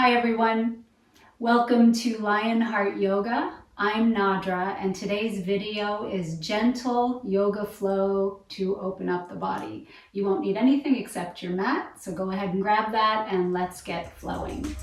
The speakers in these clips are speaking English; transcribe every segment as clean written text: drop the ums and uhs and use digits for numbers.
Hi everyone, welcome to Lionheart Yoga. I'm Nadra and today's video is gentle yoga flow to open up the body. You won't need anything except your mat, so go ahead and grab that and let's get flowing.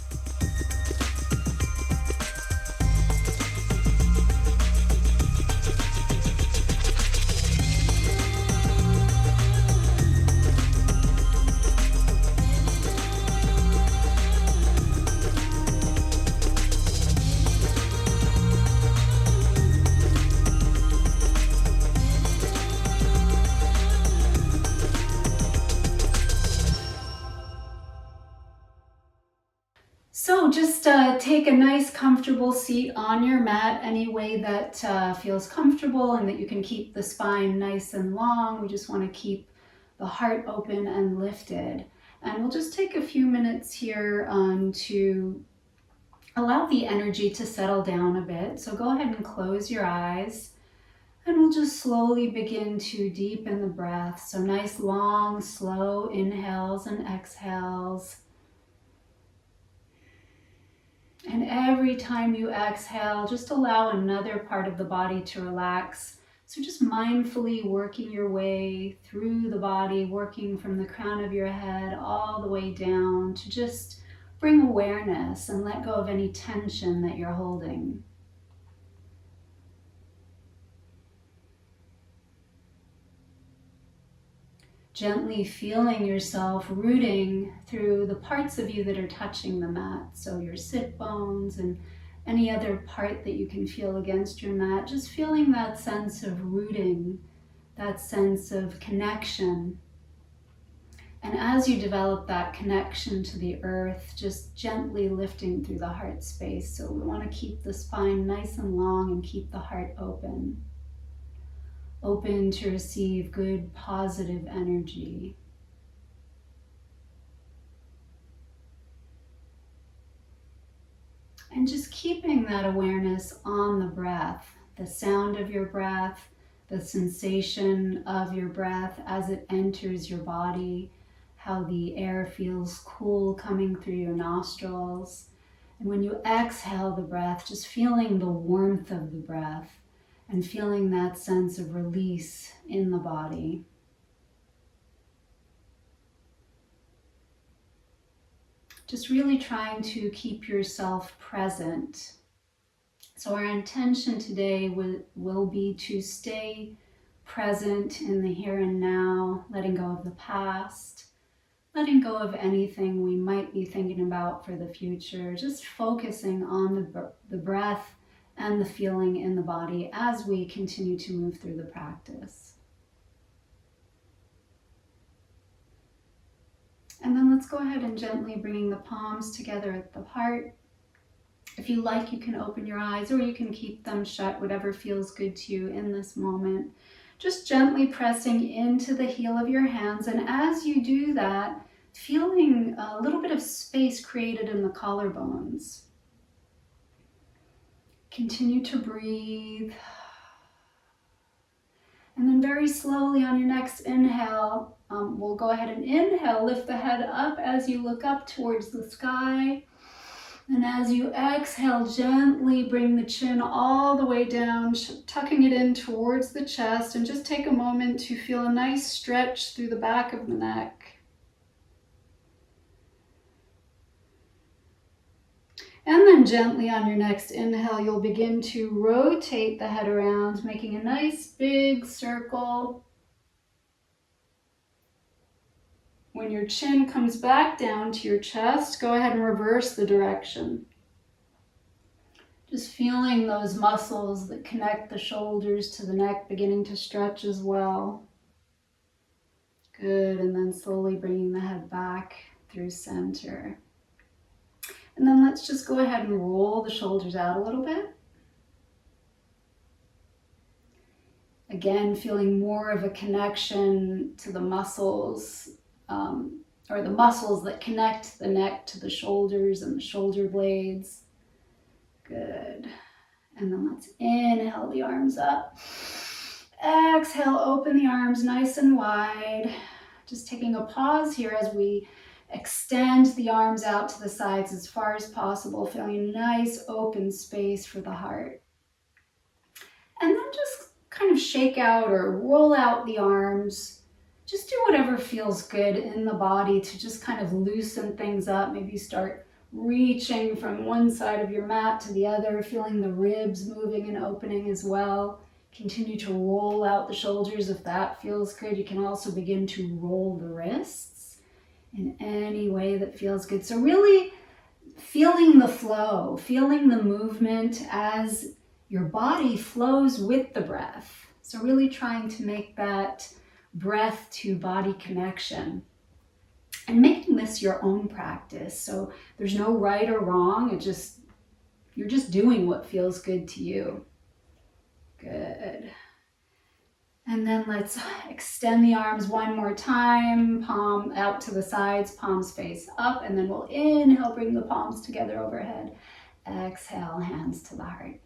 So just take a nice comfortable seat on your mat any way that feels comfortable and that you can keep the spine nice and long. We just want to keep the heart open and lifted. And we'll just take a few minutes here to allow the energy to settle down a bit. So go ahead and close your eyes and we'll just slowly begin to deepen the breath. So nice long, slow inhales and exhales. And every time you exhale, just allow another part of the body to relax. So just mindfully working your way through the body, working from the crown of your head all the way down to just bring awareness and let go of any tension that you're holding. Gently feeling yourself rooting through the parts of you that are touching the mat. So your sit bones and any other part that you can feel against your mat. Just feeling that sense of rooting, that sense of connection. And as you develop that connection to the earth, just gently lifting through the heart space. So we want to keep the spine nice and long and keep the heart open. Open to receive good, positive energy. And just keeping that awareness on the breath, the sound of your breath, the sensation of your breath as it enters your body, how the air feels cool coming through your nostrils. And when you exhale the breath, just feeling the warmth of the breath and feeling that sense of release in the body. Just really trying to keep yourself present. So our intention today will be to stay present in the here and now, letting go of the past, letting go of anything we might be thinking about for the future, just focusing on the breath and the feeling in the body as we continue to move through the practice. And then let's go ahead and gently bringing the palms together at the heart. If you like, you can open your eyes or you can keep them shut, whatever feels good to you in this moment. Just gently pressing into the heel of your hands. And as you do that, feeling a little bit of space created in the collarbones. Continue to breathe. And then very slowly on your next inhale, we'll go ahead and inhale, lift the head up as you look up towards the sky. And as you exhale, gently bring the chin all the way down, tucking it in towards the chest, and just take a moment to feel a nice stretch through the back of the neck. And then gently on your next inhale, you'll begin to rotate the head around, making a nice big circle. When your chin comes back down to your chest, go ahead and reverse the direction. Just feeling those muscles that connect the shoulders to the neck beginning to stretch as well. Good, and then slowly bringing the head back through center. And then let's just go ahead and roll the shoulders out a little bit. Again, feeling more of a connection to the muscles, or the muscles that connect the neck to the shoulders and the shoulder blades. Good. And then let's inhale the arms up. Exhale, open the arms nice and wide. Just taking a pause here as we extend the arms out to the sides as far as possible, feeling a nice open space for the heart. And then just kind of shake out or roll out the arms. Just do whatever feels good in the body to just kind of loosen things up. Maybe start reaching from one side of your mat to the other, feeling the ribs moving and opening as well. Continue to roll out the shoulders if that feels good. You can also begin to roll the wrists in any way that feels good. So really feeling the flow, feeling the movement as your body flows with the breath. So really trying to make that breath to body connection and making this your own practice. So there's no right or wrong. You're just doing what feels good to you. Good. And then let's extend the arms one more time, palm out to the sides, palms face up, and then we'll inhale, bring the palms together overhead. Exhale, hands to the heart.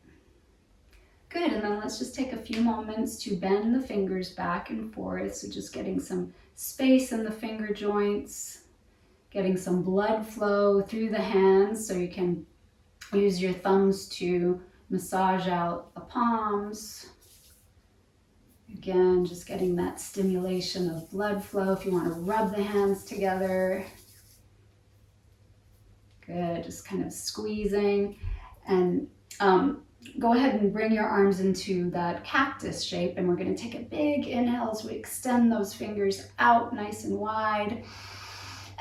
Good, and then let's just take a few moments to bend the fingers back and forth. So just getting some space in the finger joints, getting some blood flow through the hands so you can use your thumbs to massage out the palms. Again, just getting that stimulation of blood flow. If you want to rub the hands together. Good, just kind of squeezing. And go ahead and bring your arms into that cactus shape. And we're going to take a big inhale as we extend those fingers out nice and wide.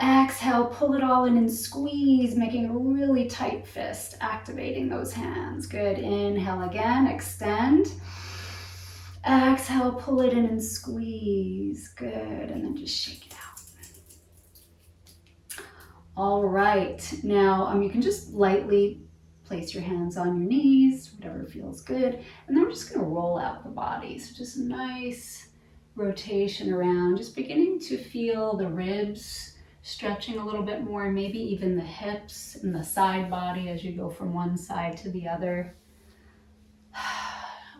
Exhale, pull it all in and squeeze, making a really tight fist, activating those hands. Good, inhale again, extend. Exhale, pull it in and squeeze. Good, and then just shake it out. All right, now you can just lightly place your hands on your knees, whatever feels good. And then we're just gonna roll out the body. So just a nice rotation around, just beginning to feel the ribs stretching a little bit more, maybe even the hips and the side body as you go from one side to the other.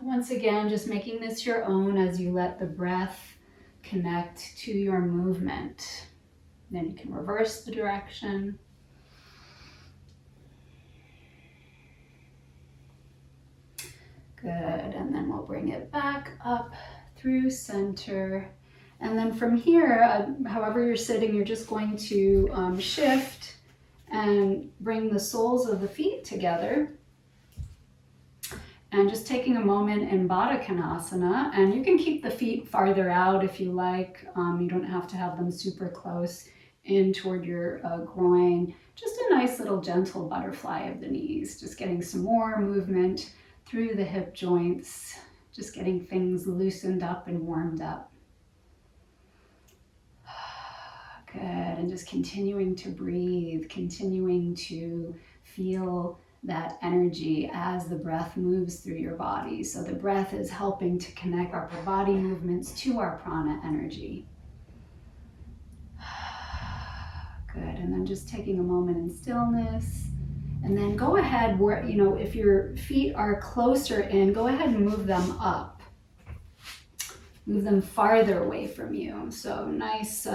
Once again, just making this your own as you let the breath connect to your movement. Then you can reverse the direction. Good, and then we'll bring it back up through center. And then from here, however you're sitting, you're just going to shift and bring the soles of the feet together. And just taking a moment in Baddha Konasana, and you can keep the feet farther out if you like. You don't have to have them super close in toward your groin. Just a nice little gentle butterfly of the knees, just getting some more movement through the hip joints, just getting things loosened up and warmed up. Good, and just continuing to breathe, continuing to feel that energy as the breath moves through your body. So the breath is helping to connect our body movements to our prana energy. Good, and then just taking a moment in stillness. And then go ahead, where, if your feet are closer in, go ahead and move them up. Move them farther away from you. So nice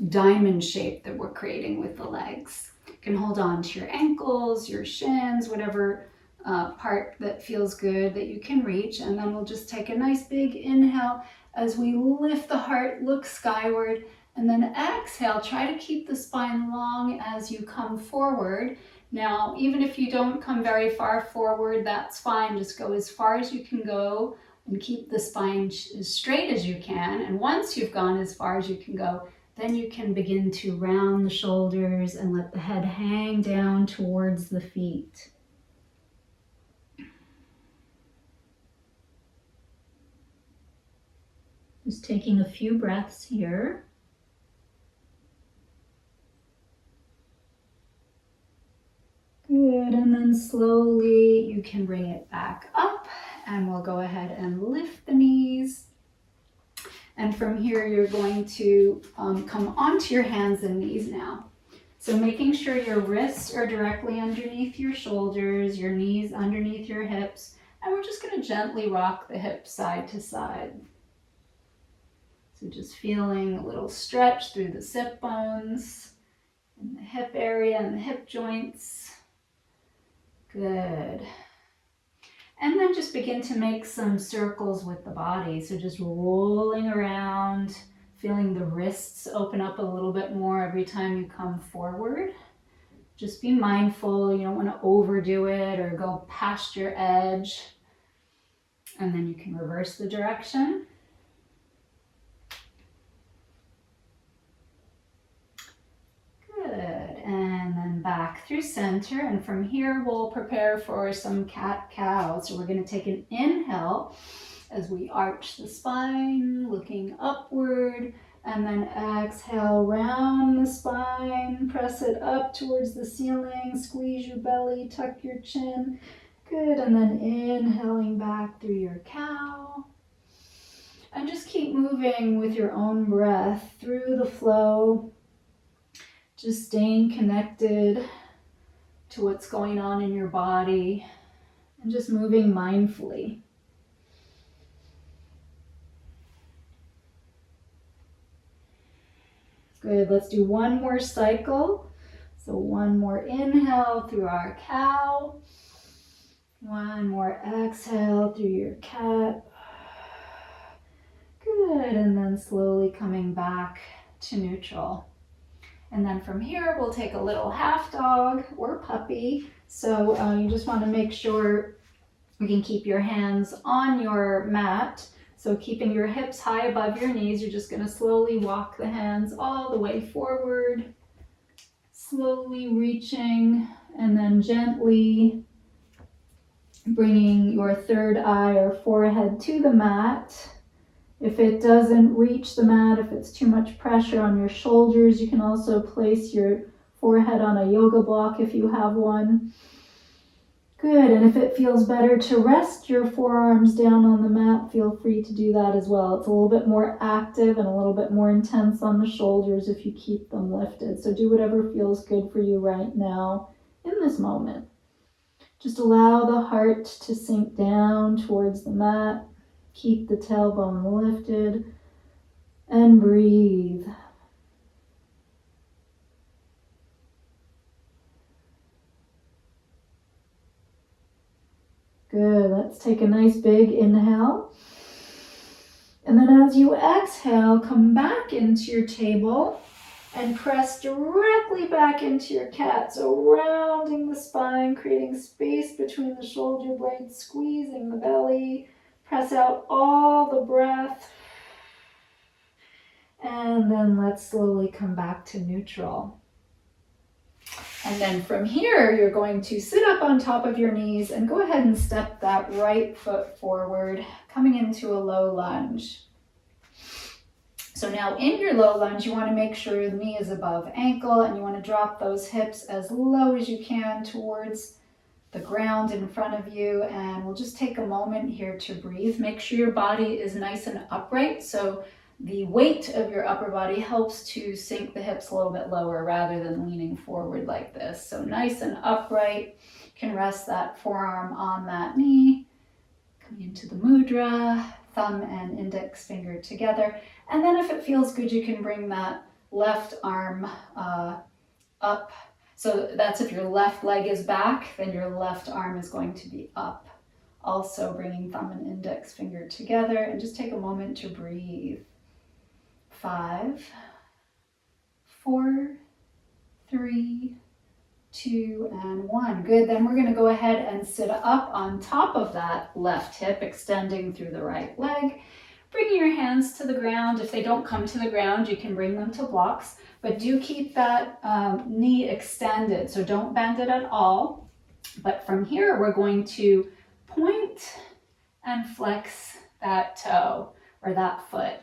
diamond shape that we're creating with the legs. You can hold on to your ankles, your shins, whatever part that feels good that you can reach. And then we'll just take a nice big inhale as we lift the heart, look skyward. And then exhale, try to keep the spine long as you come forward. Now, even if you don't come very far forward, that's fine. Just go as far as you can go and keep the spine as straight as you can. And once you've gone as far as you can go, then you can begin to round the shoulders and let the head hang down towards the feet. Just taking a few breaths here. Good, and then slowly you can bring it back up, and we'll go ahead and lift the knees. And from here, you're going to come onto your hands and knees now. So making sure your wrists are directly underneath your shoulders, your knees underneath your hips, and we're just going to gently rock the hips side to side. So just feeling a little stretch through the sit bones, in the hip area and the hip joints. Good. And then just begin to make some circles with the body. So just rolling around, feeling the wrists open up a little bit more every time you come forward. Just be mindful, you don't want to overdo it or go past your edge. And then you can reverse the direction. Good, and then back through center, and from here we'll prepare for some cat-cow. So we're going to take an inhale as we arch the spine, looking upward, and then exhale, round the spine, press it up towards the ceiling, squeeze your belly, tuck your chin. Good, and then inhaling back through your cow. And just keep moving with your own breath through the flow. Just staying connected to what's going on in your body and just moving mindfully. Good, let's do one more cycle. So one more inhale through our cow. One more exhale through your cat. Good, and then slowly coming back to neutral. And then from here, we'll take a little half dog or puppy. So you just want to make sure you can keep your hands on your mat. So keeping your hips high above your knees, you're just going to slowly walk the hands all the way forward. Slowly reaching and then gently bringing your third eye or forehead to the mat. If it doesn't reach the mat, if it's too much pressure on your shoulders, you can also place your forehead on a yoga block if you have one. Good, and if it feels better to rest your forearms down on the mat, feel free to do that as well. It's a little bit more active and a little bit more intense on the shoulders if you keep them lifted. So do whatever feels good for you right now in this moment. Just allow the heart to sink down towards the mat. Keep the tailbone lifted and breathe. Good, let's take a nice big inhale. And then as you exhale, come back into your table and press directly back into your cat. So rounding the spine, creating space between the shoulder blades, squeezing the belly. Press out all the breath. And then let's slowly come back to neutral. And then from here, you're going to sit up on top of your knees and go ahead and step that right foot forward, coming into a low lunge. So now in your low lunge, you want to make sure the knee is above ankle and you want to drop those hips as low as you can towards the ground in front of you, and we'll just take a moment here to breathe. Make sure your body is nice and upright, so the weight of your upper body helps to sink the hips a little bit lower rather than leaning forward like this. So nice and upright. You can rest that forearm on that knee. Coming into the mudra, thumb and index finger together. And then if it feels good, you can bring that left arm up. So that's if your left leg is back, then your left arm is going to be up. Also bringing thumb and index finger together, and just take a moment to breathe. 5, 4, 3, 2, and 1. Good, then we're going to go ahead and sit up on top of that left hip, extending through the right leg. Bringing your hands to the ground. If they don't come to the ground, you can bring them to blocks, but do keep that knee extended, so don't bend it at all. But from here, we're going to point and flex that toe or that foot.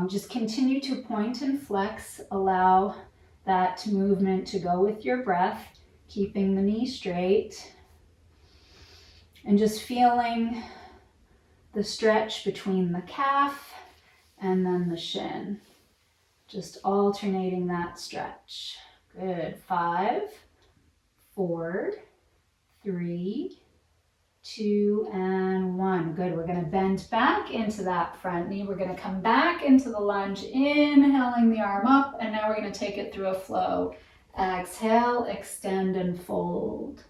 Just continue to point and flex. Allow that movement to go with your breath, keeping the knee straight and just feeling the stretch between the calf and then the shin. Just alternating that stretch. Good. 5, 4, 3, 2, and 1. Good. We're going to bend back into that front knee. We're going to come back into the lunge, inhaling the arm up, and now we're going to take it through a flow. Exhale, extend and fold.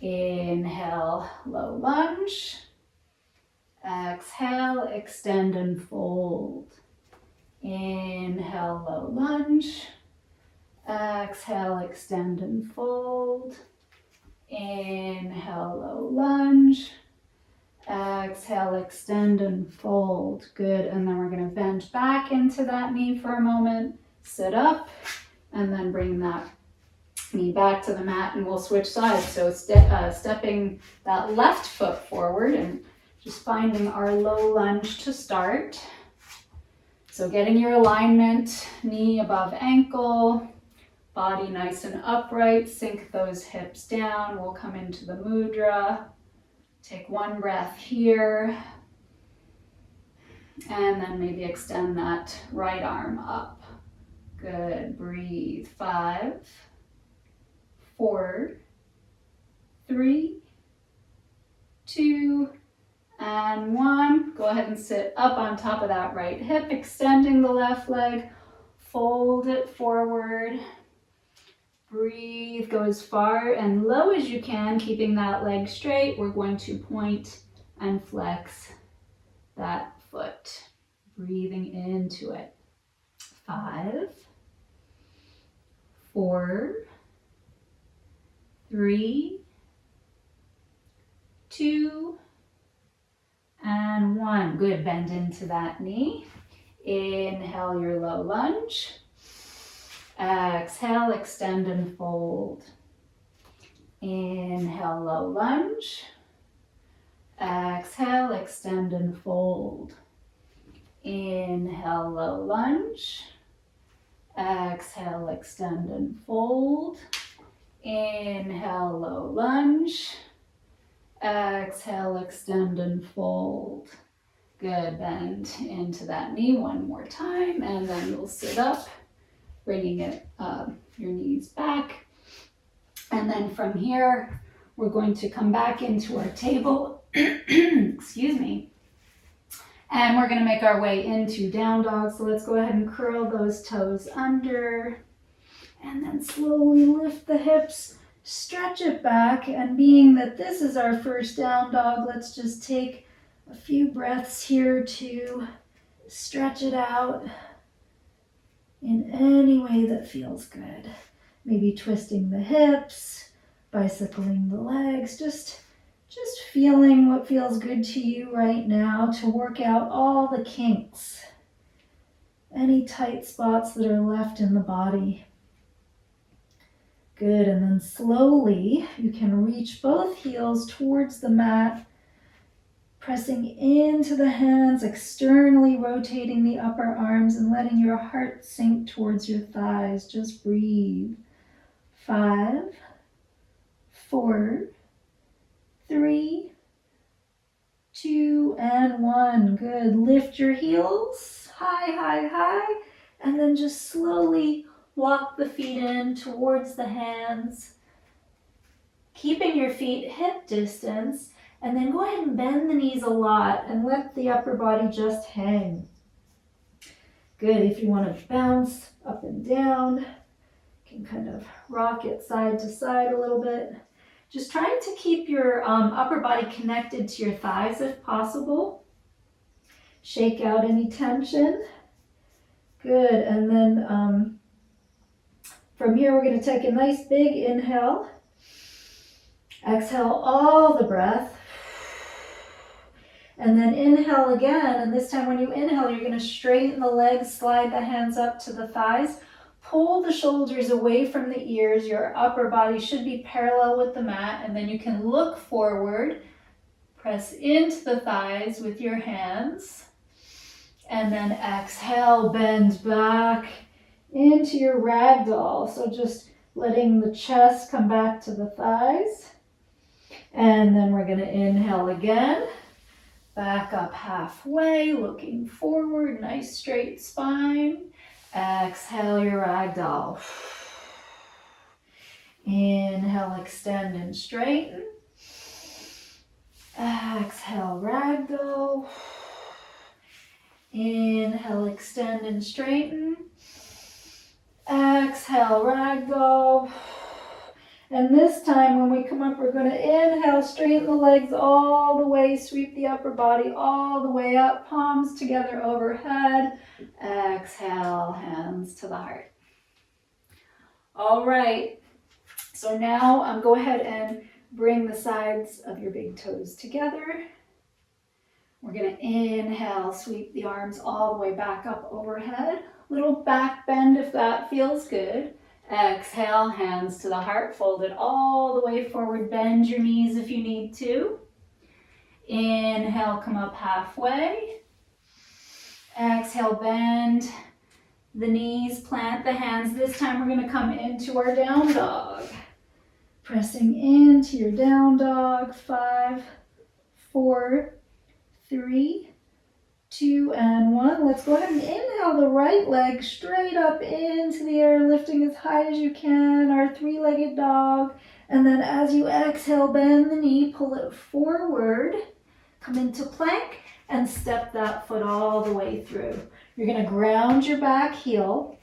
Inhale, low lunge. Exhale, extend and fold. Inhale, low lunge. Exhale, extend and fold. Inhale, low lunge. Exhale, extend and fold. Good. And then we're going to bend back into that knee for a moment. Sit up and then bring that knee back to the mat, and we'll switch sides. So stepping that left foot forward and just finding our low lunge to start. So getting your alignment, knee above ankle, body nice and upright, sink those hips down. We'll come into the mudra. Take one breath here. And then maybe extend that right arm up. Good. Breathe. 5, 4, 3, 2, and 1. Go ahead and sit up on top of that right hip, extending the left leg. Fold it forward. Breathe, go as far and low as you can, keeping that leg straight. We're going to point and flex that foot. Breathing into it. 5, 4, 3, 2, and 1. Good, bend into that knee. Inhale your low lunge. Exhale, extend and fold. Inhale, low lunge. Exhale, extend and fold. Inhale, low lunge. Exhale, extend and fold. Inhale, low lunge. Exhale, extend and fold. Good, bend into that knee one more time, and then we'll sit up, bringing it your knees back. And then from here, we're going to come back into our table, excuse me, and we're gonna make our way into down dog. So let's go ahead and curl those toes under, and then slowly lift the hips, stretch it back, and being that this is our first down dog, let's just take a few breaths here to stretch it out in any way that feels good. Maybe twisting the hips, bicycling the legs, just feeling what feels good to you right now to work out all the kinks, any tight spots that are left in the body. Good, and then slowly you can reach both heels towards the mat, pressing into the hands, externally rotating the upper arms and letting your heart sink towards your thighs. Just breathe. 5, 4, 3, 2, and 1. Good. Lift your heels high, high, high, and then just slowly walk the feet in towards the hands, keeping your feet hip distance, and then go ahead and bend the knees a lot and let the upper body just hang. Good. If you want to bounce up and down, you can kind of rock it side to side a little bit. Just trying to keep your upper body connected to your thighs if possible. Shake out any tension. Good. And then from here, we're going to take a nice big inhale. Exhale all the breath. And then inhale again. And this time when you inhale, you're going to straighten the legs, slide the hands up to the thighs. Pull the shoulders away from the ears. Your upper body should be parallel with the mat. And then you can look forward. Press into the thighs with your hands. And then exhale, bend back into your ragdoll. So just letting the chest come back to the thighs. And then we're going to inhale again. Back up halfway, looking forward, nice straight spine. Exhale your ragdoll. Inhale, extend and straighten. Exhale, ragdoll. Inhale, extend and straighten. Exhale, ragdoll. And this time when we come up, we're going to inhale, straighten the legs all the way, sweep the upper body all the way up, palms together overhead. Exhale, hands to the heart. All right, so now go ahead and bring the sides of your big toes together. We're going to inhale, sweep the arms all the way back up overhead. Little back bend if that feels good. Exhale, hands to the heart, fold it all the way forward. Bend your knees if you need to. Inhale, come up halfway. Exhale, bend the knees, plant the hands. This time we're going to come into our down dog. Pressing into your down dog. 5, 4, 3, 2, and 1. Let's go ahead and inhale the right leg straight up into the air, lifting as high as you can, our three-legged dog. And then as you exhale, bend the knee, pull it forward, come into plank, and step that foot all the way through. You're going to ground your back heel,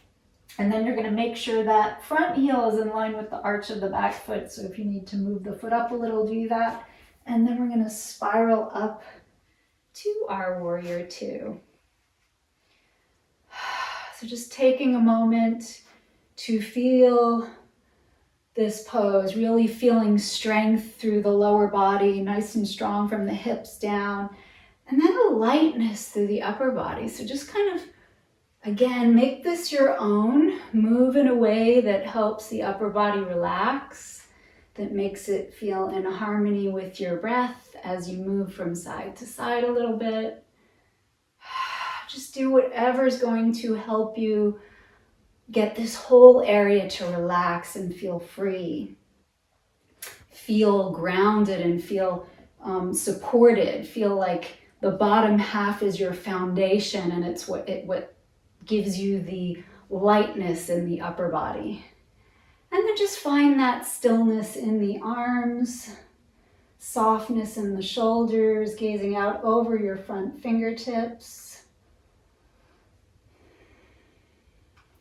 and then you're going to make sure that front heel is in line with the arch of the back foot. So if you need to move the foot up a little, do that. And then we're going to spiral up to our warrior two. So just taking a moment to feel this pose, really feeling strength through the lower body, nice and strong from the hips down, and then a lightness through the upper body. So just kind of, again, make this your own. Move in a way that helps the upper body relax, that makes it feel in harmony with your breath as you move from side to side a little bit. Just do whatever's going to help you get this whole area to relax and feel free. Feel grounded and feel supported. Feel like the bottom half is your foundation, and it's what gives you the lightness in the upper body. And then just find that stillness in the arms, softness in the shoulders, gazing out over your front fingertips.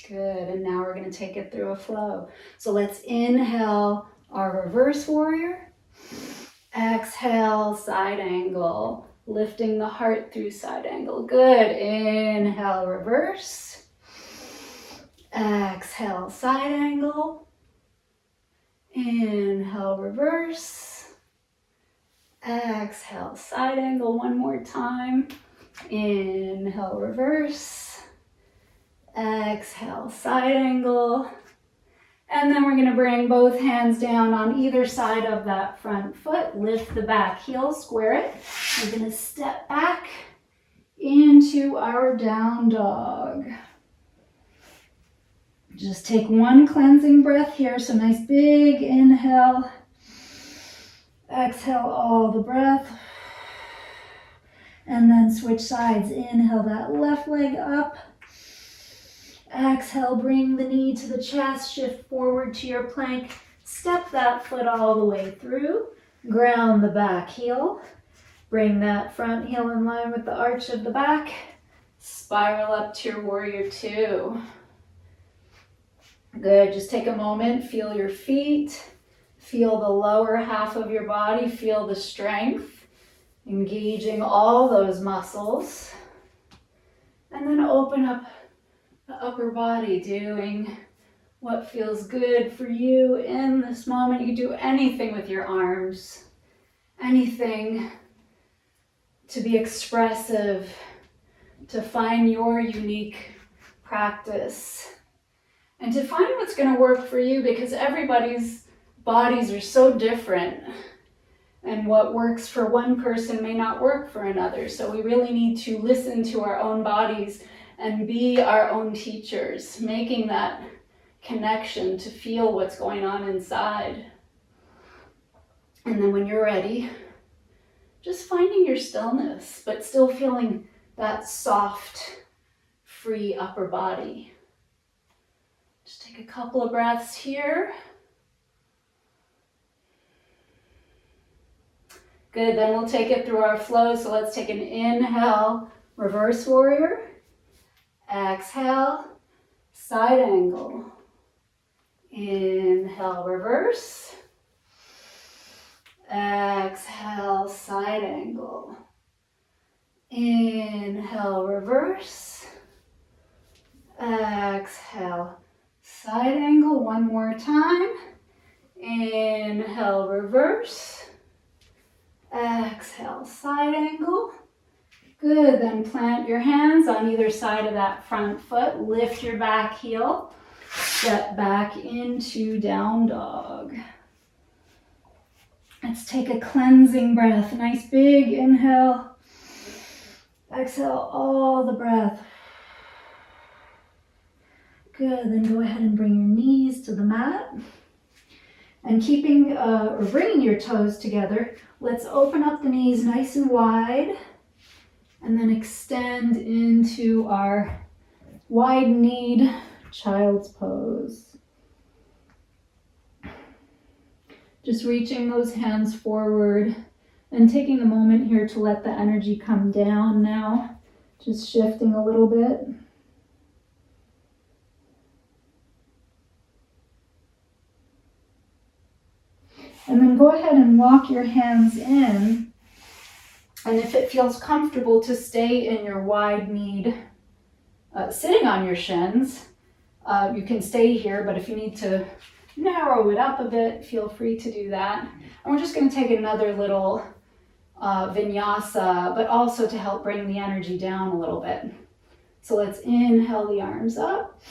Good, and now we're going to take it through a flow. So let's inhale our reverse warrior. Exhale, side angle, lifting the heart through side angle. Good, inhale, reverse. Exhale, side angle. Inhale, reverse. Exhale, side angle one more time. Inhale, reverse. Exhale, side angle. And then we're going to bring both hands down on either side of that front foot. Lift the back heel, square it. We're going to step back into our down dog. Just take one cleansing breath here. So nice big inhale. Exhale all the breath. And then switch sides. Inhale that left leg up. Exhale, bring the knee to the chest. Shift forward to your plank. Step that foot all the way through. Ground the back heel. Bring that front heel in line with the arch of the back. Spiral up to your warrior two. Good, just take a moment, feel your feet, feel the lower half of your body, feel the strength, engaging all those muscles. And then open up the upper body, doing what feels good for you in this moment. You can do anything with your arms, anything to be expressive, to find your unique practice. And to find what's going to work for you, because everybody's bodies are so different. And what works for one person may not work for another. So we really need to listen to our own bodies and be our own teachers, making that connection to feel what's going on inside. And then when you're ready, just finding your stillness, but still feeling that soft, free upper body. Just take a couple of breaths here. Good, then we'll take it through our flow. So let's take an inhale, reverse warrior. Exhale, side angle. Inhale, reverse. Exhale, side angle. Inhale, reverse. Exhale, side angle. One more time. Inhale, reverse. Exhale, side angle. Good, then plant your hands on either side of that front foot. Lift your back heel. Step back into down dog. Let's take a cleansing breath. Nice big inhale. Exhale all the breath. Good, then go ahead and bring your knees to the mat. And bringing your toes together, let's open up the knees nice and wide. And then extend into our wide-kneed child's pose. Just reaching those hands forward and taking a moment here to let the energy come down now. Just shifting a little bit. And then go ahead and walk your hands in. And if it feels comfortable to stay in your wide-kneed, sitting on your shins, you can stay here, but if you need to narrow it up a bit, feel free to do that. And we're just going to take another little vinyasa, but also to help bring the energy down a little bit. So let's inhale the arms up.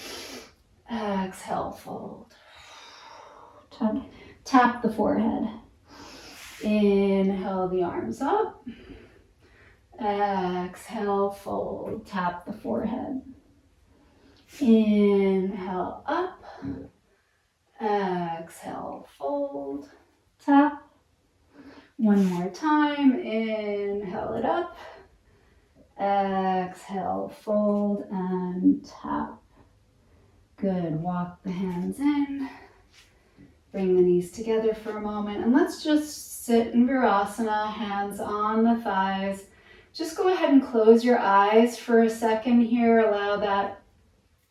Exhale, fold. Tap the forehead. Inhale the arms up. Exhale, fold. Tap the forehead. Inhale, up. Exhale, fold. Tap. One more time. Inhale it up. Exhale, fold and tap. Good. Walk the hands in. Bring the knees together for a moment. And let's just sit in Virasana, hands on the thighs. Just go ahead and close your eyes for a second here. Allow that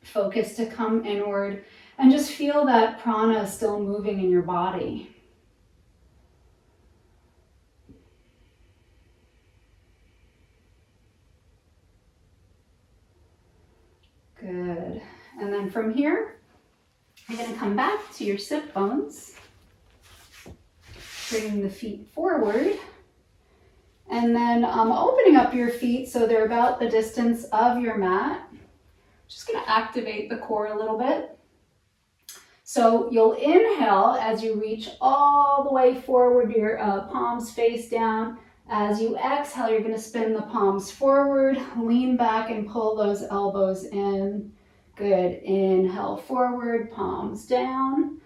focus to come inward. And just feel that prana still moving in your body. Good. And then from here, you're going to come back to your sit bones. Bringing the feet forward. And then opening up your feet so they're about the distance of your mat. Just going to activate the core a little bit. So you'll inhale as you reach all the way forward, your palms face down. As you exhale, you're going to spin the palms forward, lean back and pull those elbows in. Good. Inhale forward, palms down.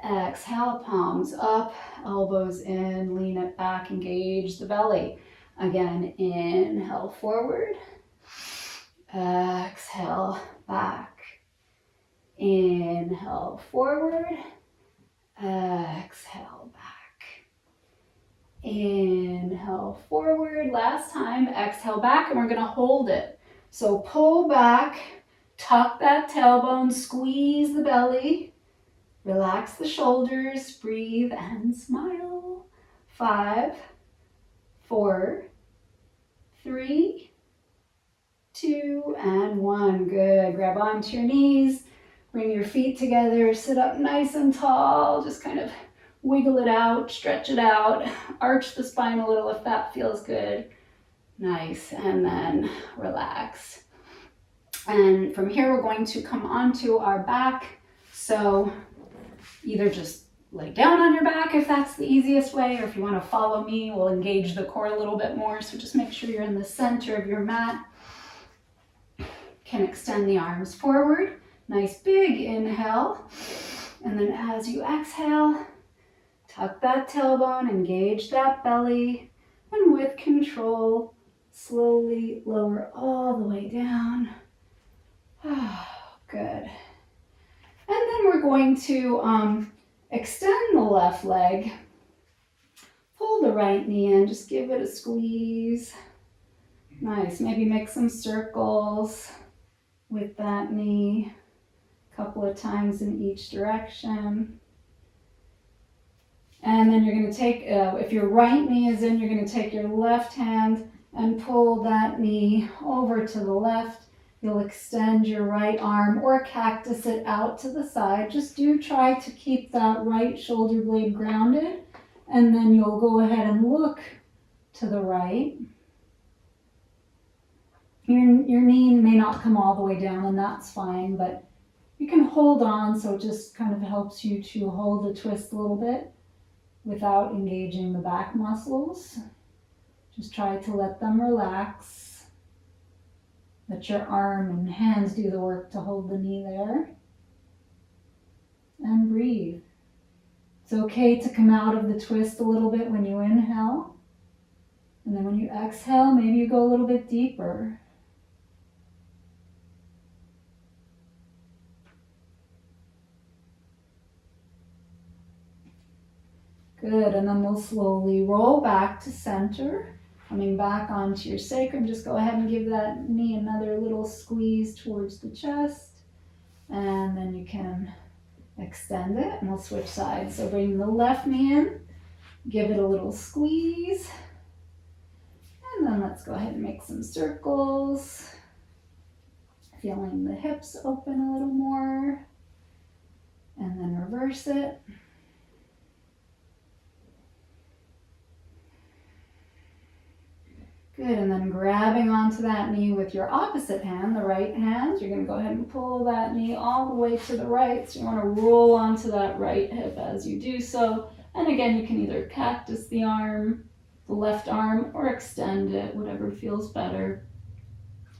Exhale, palms up, elbows in, lean it back, engage the belly. Again, inhale forward. Exhale, back. Inhale forward. Exhale, back. Inhale forward. Last time, exhale back, and we're going to hold it. So pull back, tuck that tailbone, squeeze the belly, relax the shoulders, breathe and smile. 5, 4, 3, 2, and 1. Good. Grab onto your knees. Bring your feet together. Sit up nice and tall. Just kind of wiggle it out, stretch it out. Arch the spine a little if that feels good. Nice. And then relax. And from here, we're going to come onto our back. So either just lay down on your back if that's the easiest way, or if you want to follow me, we'll engage the core a little bit more. So just make sure you're in the center of your mat. Can extend the arms forward. Nice big inhale. And then as you exhale, tuck that tailbone, engage that belly, and with control, slowly lower all the way down. Good. And then we're going to extend the left leg, pull pull the right knee in, just give it a squeeze. Nice, maybe make some circles with that knee a couple of times in each direction. And then you're going to take, if your right knee is in, you're going to take your left hand and pull that knee over to the left. You'll extend your right arm or cactus it out to the side. Just do try to keep that right shoulder blade grounded. And then you'll go ahead and look to the right. Your knee may not come all the way down, and that's fine, but you can hold on, so it just kind of helps you to hold the twist a little bit without engaging the back muscles. Just try to let them relax. Let your arm and hands do the work to hold the knee there. And breathe. It's okay to come out of the twist a little bit when you inhale. And then when you exhale, maybe you go a little bit deeper. Good, and then we'll slowly roll back to center. Coming back onto your sacrum, just go ahead and give that knee another little squeeze towards the chest. And then you can extend it, and we'll switch sides. So bring the left knee in, give it a little squeeze. And then let's go ahead and make some circles. Feeling the hips open a little more. And then reverse it. Good, and then grabbing onto that knee with your opposite hand, the right hand, you're going to go ahead and pull that knee all the way to the right. So you want to roll onto that right hip as you do so. And again, you can either cactus the arm, the left arm, or extend it, whatever feels better.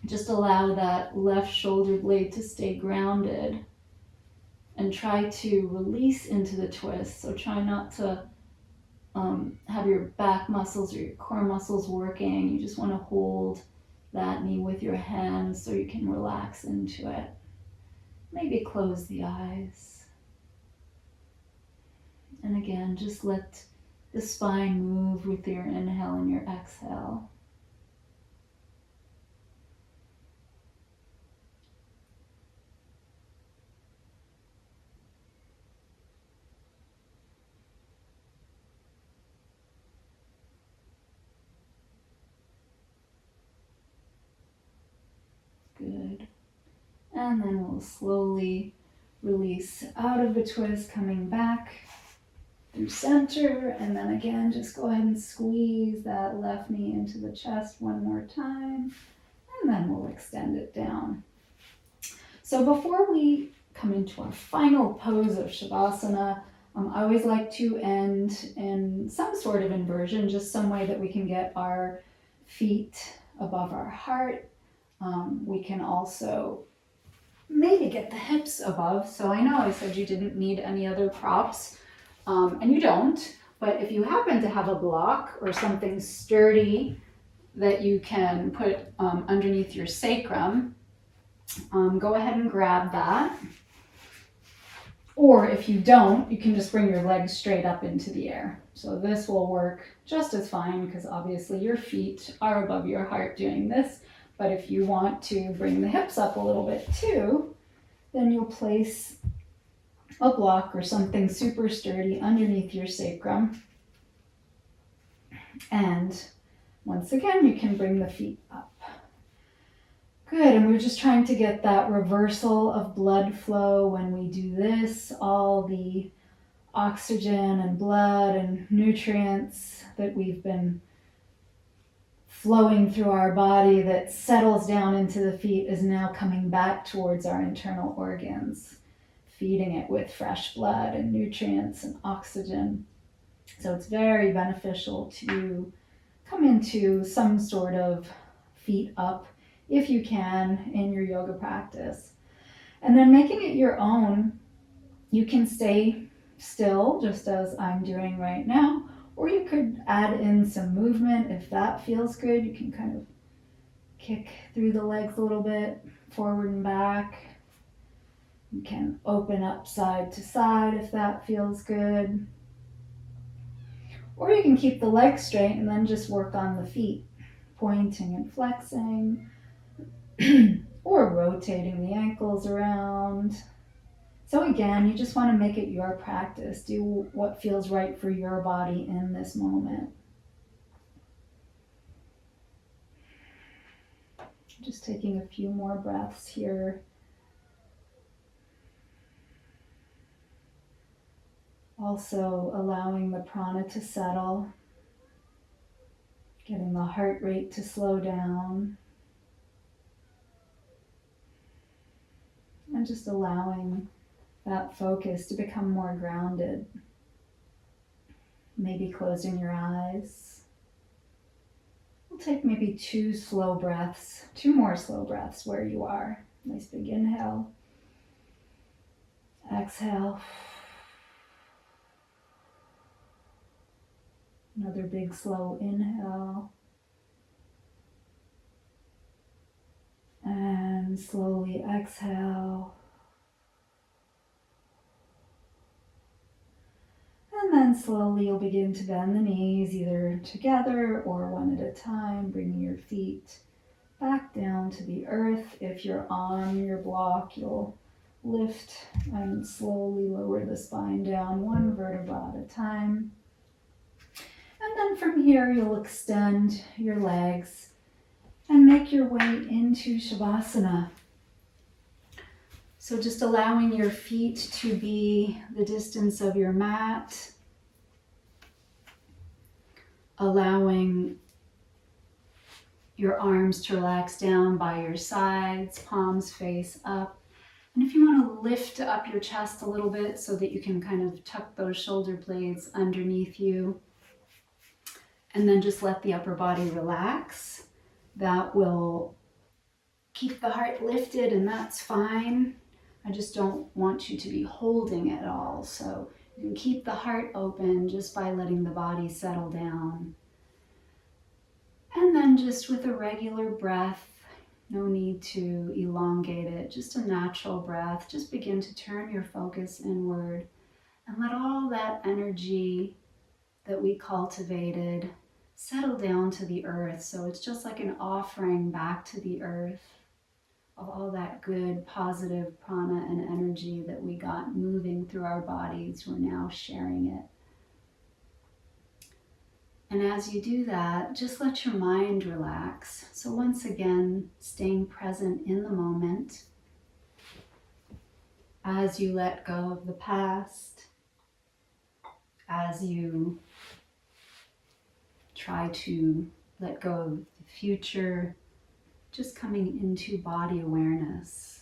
Just allow that left shoulder blade to stay grounded and try to release into the twist. So try not to have your back muscles or your core muscles working. You just want to hold that knee with your hands so you can relax into it. Maybe close the eyes. And again, just let the spine move with your inhale and your exhale. Good. And then we'll slowly release out of the twist, coming back through center. And then again, just go ahead and squeeze that left knee into the chest one more time. And then we'll extend it down. So before we come into our final pose of Shavasana, I always like to end in some sort of inversion, just some way that we can get our feet above our heart. We can also maybe get the hips above. So I know I said you didn't need any other props, and you don't, but if you happen to have a block or something sturdy that you can put underneath your sacrum, go ahead and grab that. Or if you don't, you can just bring your legs straight up into the air. So this will work just as fine because obviously your feet are above your heart doing this. But if you want to bring the hips up a little bit too, then you'll place a block or something super sturdy underneath your sacrum. And once again, you can bring the feet up. Good, and we're just trying to get that reversal of blood flow when we do this. All the oxygen and blood and nutrients that we've been flowing through our body that settles down into the feet is now coming back towards our internal organs, feeding it with fresh blood and nutrients and oxygen. So it's very beneficial to come into some sort of feet up if you can in your yoga practice. And then making it your own, you can stay still just as I'm doing right now, or you could add in some movement if that feels good. You can kind of kick through the legs a little bit, forward and back. You can open up side to side if that feels good. Or you can keep the legs straight and then just work on the feet, pointing and flexing, or rotating the ankles around. So again, you just want to make it your practice. Do what feels right for your body in this moment. Just taking a few more breaths here. Also allowing the prana to settle, getting the heart rate to slow down, and just allowing that focus to become more grounded. Maybe closing your eyes. We'll take maybe two more slow breaths where you are. Nice big inhale. Exhale. Another big slow inhale. And slowly exhale. And then slowly you'll begin to bend the knees either together or one at a time, bringing your feet back down to the earth. If you're on your block, you'll lift and slowly lower the spine down one vertebra at a time. And then from here, you'll extend your legs and make your way into Shavasana. So just allowing your feet to be the distance of your mat, allowing your arms to relax down by your sides, palms face up. And if you want to lift up your chest a little bit so that you can kind of tuck those shoulder blades underneath you, and then just let the upper body relax. That will keep the heart lifted, and that's fine. I just don't want you to be holding it all. So you can keep the heart open just by letting the body settle down. And then just with a regular breath, no need to elongate it, just a natural breath. Just begin to turn your focus inward and let all that energy that we cultivated settle down to the earth. So it's just like an offering back to the earth of all that good, positive prana and energy that we got moving through our bodies. We're now sharing it. And as you do that, just let your mind relax. So once again, staying present in the moment as you let go of the past, as you try to let go of the future, just coming into body awareness.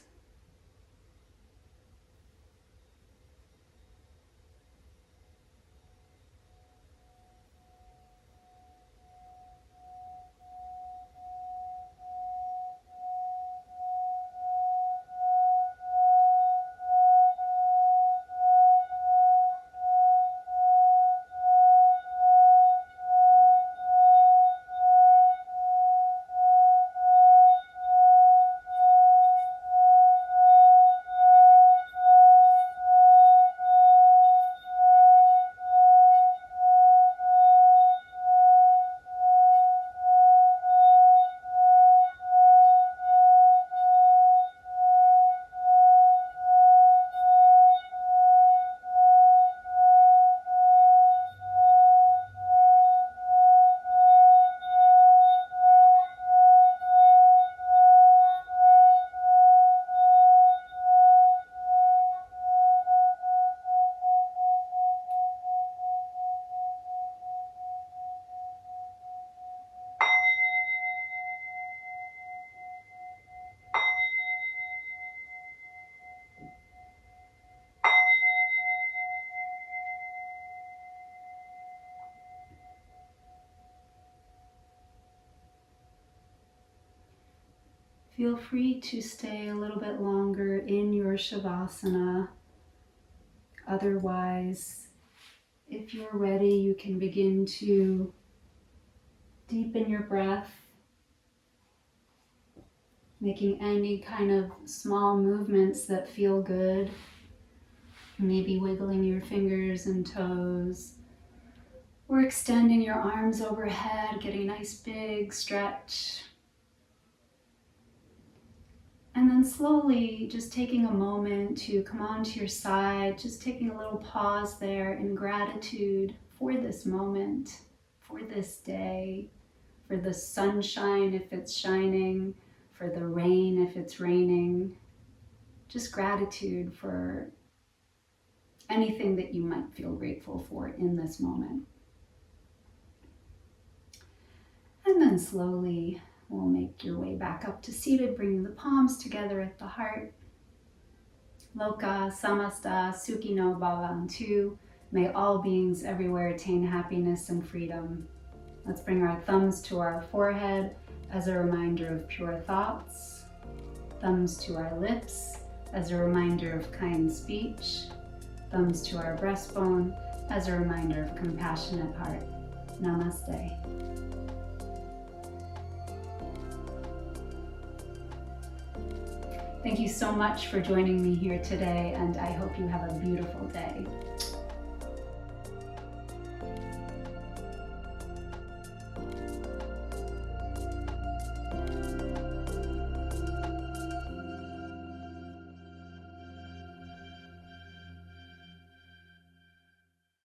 Feel free to stay a little bit longer in your Shavasana. Otherwise, if you're ready, you can begin to deepen your breath, making any kind of small movements that feel good. Maybe wiggling your fingers and toes, Or extending your arms overhead, getting a nice big stretch. And then slowly just taking a moment to come onto your side, just taking a little pause there in gratitude for this moment, for this day, for the sunshine if it's shining, for the rain if it's raining. Just gratitude for anything that you might feel grateful for in this moment. And then slowly we'll make your way back up to seated, bringing the palms together at the heart. Loka samasta sukhino bhavantu. May all beings everywhere attain happiness and freedom. Let's bring our thumbs to our forehead as a reminder of pure thoughts. Thumbs to our lips as a reminder of kind speech. Thumbs to our breastbone as a reminder of compassionate heart. Namaste. Thank you so much for joining me here today, and I hope you have a beautiful day.